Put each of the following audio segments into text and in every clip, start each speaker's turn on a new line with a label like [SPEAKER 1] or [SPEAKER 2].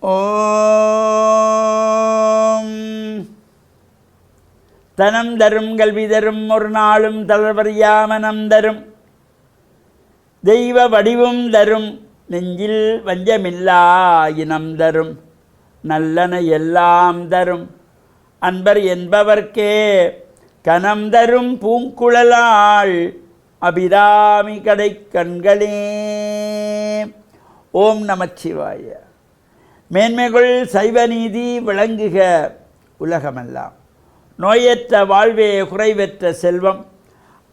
[SPEAKER 1] ஓம் தனம் தரும் கல்வி தரும் ஒரு நாளும் தளர்வறியாமனம் தரும் தெய்வ வடிவும் தரும் நெஞ்சில் வஞ்சமில்லா இனம் தரும் நல்லன எல்லாம் தரும் அன்பர் என்பவர்க்கே கனம் தரும் பூங்குழலாள் அபிராமி கடை கண்களே. ஓம் நமச்சிவாய. மேன்மைகள் சைவ நீதி விளங்குக உலகமெல்லாம். நோயற்ற வாழ்வே குறைவற்ற செல்வம்.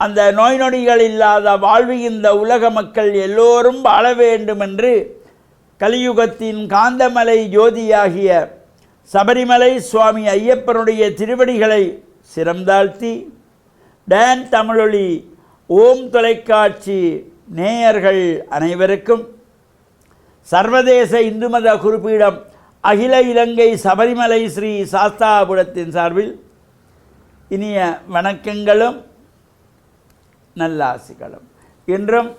[SPEAKER 1] அந்த நோய் நொடிகள் இல்லாத வாழ்வு இந்த உலக மக்கள் எல்லோரும் வாழ வேண்டும் என்று கலியுகத்தின் காந்தமலை ஜோதியாகிய சபரிமலை சுவாமி ஐயப்பனுடைய திருவடிகளை சிரம்தாழ்த்தி டான் தமிழொலி ஓம் தொலைக்காட்சி நேயர்கள் அனைவருக்கும் சர்வதேச இந்து மத குறிப்பீடம் அகில இலங்கை சபரிமலை ஸ்ரீ சாஸ்தாபுரத்தின் சார்பில் இனிய வணக்கங்களும் நல்லாசிகளும். இன்றும்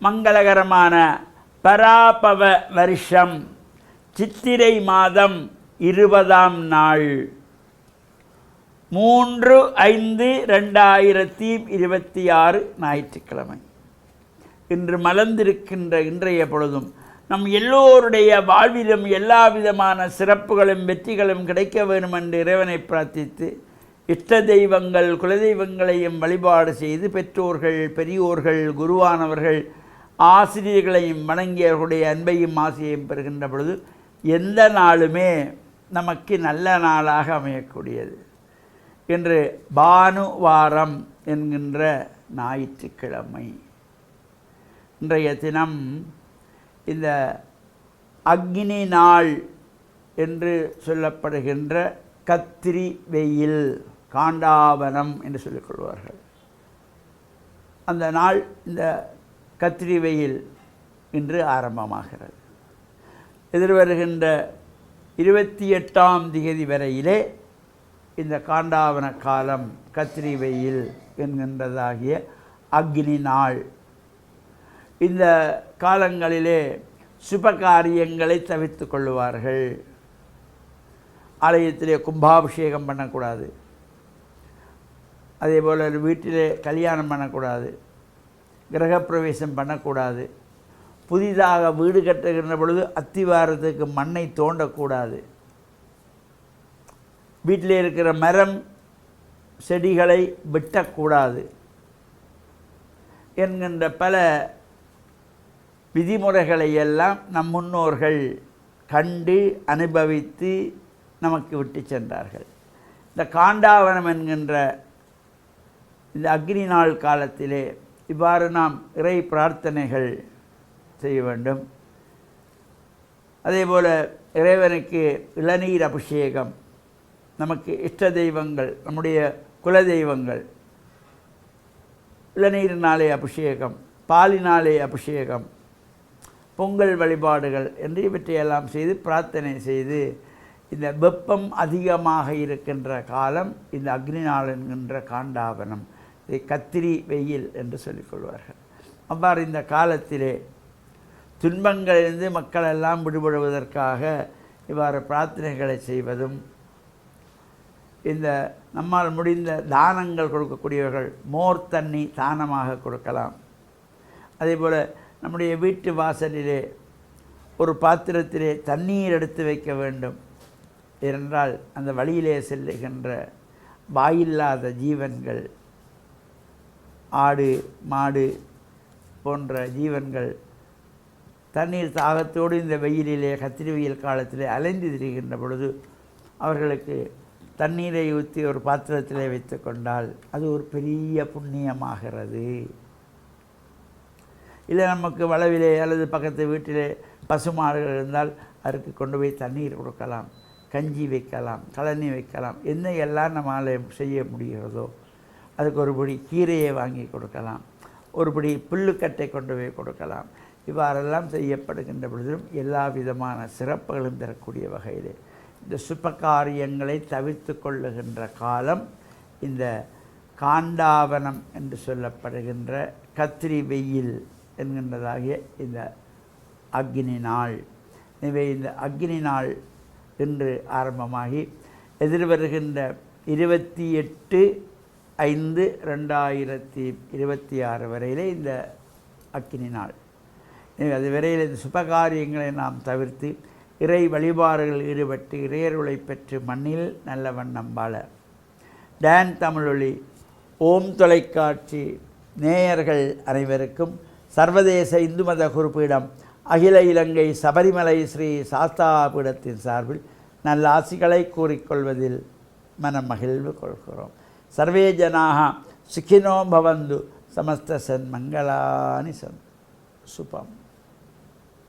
[SPEAKER 1] மங்களகரமான பராபவ வருஷம் சித்திரை மாதம் 20ஆம் நாள் 3/5/2026 ஞாயிற்றுக்கிழமை. இன்று மலர்ந்திருக்கின்ற இன்றைய பொழுதும் நம் எல்லோருடைய வாழ்விலும் எல்லா விதமான சிறப்புகளும் வெற்றிகளும் கிடைக்க வேண்டும் என்று இறைவனை பிரார்த்தித்து இஷ்ட தெய்வங்கள் குலதெய்வங்களையும் வழிபாடு செய்து பெற்றோர்கள் பெரியோர்கள் குருவானவர்கள் ஆசிரியர்களையும் வணங்கியவர்களுடைய அன்பையும் ஆசையையும் பெறுகின்ற பொழுது எந்த நாளுமே நமக்கு நல்ல நாளாக அமையக்கூடியது. இன்று பானுவாரம் என்கின்ற ஞாயிற்றுக்கிழமை. இன்றைய தினம் இந்த அக்னி நாள் என்று சொல்லப்படுகின்ற கத்திரி வெயில் காண்டாவனம் என்று சொல்லிக்கொள்வார்கள். அந்த நாள் இந்த கத்திரி வெயில் இன்று ஆரம்பமாகிறது. எதிர்வருகின்ற 28ஆம் தேதி வரையிலே இந்த காண்டாவன காலம் கத்திரி வெயில் என்கின்றதாகிய அக்னி நாள். இந்த காலங்களிலே சுப காரியங்களை தவிர்த்து கொள்ளுவார்கள். ஆலயத்திலே கும்பாபிஷேகம் பண்ணக்கூடாது. அதே போல் வீட்டிலே கல்யாணம் பண்ணக்கூடாது. கிரகப்பிரவேசம் பண்ணக்கூடாது. புதிதாக வீடு கட்டுகின்ற பொழுது அத்திவாரத்துக்கு மண்ணை தோண்டக்கூடாது. வீட்டில் இருக்கிற மரம் செடிகளை வெட்டக்கூடாது என்கின்ற பல விதிமுறைகளை எல்லாம் நம் முன்னோர்கள் கண்டு அனுபவித்து நமக்கு விட்டு சென்றார்கள். இந்த காண்டாவனம் என்கின்ற இந்த அக்னி நாள் காலத்திலே இவ்வாறு நாம் இறை பிரார்த்தனைகள் செய்ய வேண்டும். அதேபோல் இறைவனுக்கு இளநீர் அபிஷேகம், நமக்கு இஷ்ட தெய்வங்கள் நம்முடைய குல தெய்வங்கள் இளநீரினாலே அபிஷேகம், பாலினாலே அபிஷேகம், பொங்கல் வழிபாடுகள் என்று இவற்றையெல்லாம் செய்து பிரார்த்தனை செய்து இந்த வெப்பம் அதிகமாக இருக்கின்ற காலம் இந்த அக்னி நாள் என்கின்ற காண்டாவனம், இதை கத்திரி வெயில் என்று சொல்லிக்கொள்வார்கள். அவ்வாறு இந்த காலத்திலே துன்பங்களிலிருந்து மக்கள் எல்லாம் விடுபடுவதற்காக இவ்வாறு பிரார்த்தனைகளை செய்வதும், இந்த நம்மால் முடிந்த தானங்கள் கொடுக்கக்கூடியவர்கள் மோர் தண்ணி தானமாக கொடுக்கலாம். அதேபோல் நம்முடைய வீட்டு வாசலிலே ஒரு பாத்திரத்திலே தண்ணீர் எடுத்து வைக்க வேண்டும். ஏனென்றால் அந்த வழியிலே செல்லுகின்ற வாயில்லாத ஜீவன்கள், ஆடு மாடு போன்ற ஜீவன்கள் தண்ணீர் தாகத்தோடு இந்த வெயிலிலே கத்திரி வெயில் காலத்திலே அலைந்து திரிகின்ற பொழுது அவர்களுக்கு தண்ணீரை ஊற்றி ஒரு பாத்திரத்திலே வைத்து கொண்டால் அது ஒரு பெரிய புண்ணியமாகிறது. இல்லை நமக்கு வளவிலே அல்லது பக்கத்து வீட்டிலே பசுமாடுகள் இருந்தால் அதற்கு கொண்டு போய் தண்ணீர் கொடுக்கலாம், கஞ்சி வைக்கலாம், கழனி வைக்கலாம். என்ன எல்லாம் நம்மால் செய்ய முடிகிறதோ அதுக்கு ஒரு படி கீரையை வாங்கி கொடுக்கலாம், ஒரு படி புல்லுக்கட்டை கொண்டு போய் கொடுக்கலாம். இவ்வாறெல்லாம் செய்யப்படுகின்ற பொழுதும் எல்லா விதமான சிறப்புகளும் தரக்கூடிய வகையிலே இந்த சுப காரியங்களை தவிர்த்து கொள்ளுகின்ற காலம் இந்த காண்டாவனம் என்று சொல்லப்படுகின்ற கத்திரி வெயில் என்கின்றதாகிய இந்த அக்னி நாள். எனவே இந்த அக்னி நாள் இன்று ஆரம்பமாகி எதிர்வருகின்ற 28/5/2026 வரையிலே இந்த அக்னி நாள். எனவே அது வரையில் இந்த சுபகாரியங்களை நாம் தவிர்த்து இறை வழிபாடுகளில் ஈடுபட்டு இறையருளை பெற்று மண்ணில் நல்ல வண்ணம் வாழ டான் தமிழொலி ஓம் தொலைக்காட்சி நேயர்கள் அனைவருக்கும் சர்வதேச இந்து மத குறிப்பீடம் அகில இலங்கை சபரிமலை ஸ்ரீ சாஸ்தாபீடத்தின் சார்பில் நல்ல ஆசிகளை கூறிக்கொள்வதில் மனம் மகிழ்வு கொள்கிறோம். சர்வே ஜனாக சுகினோ பவந்து சமஸ்த சன்மங்களானி சன் சுபம்.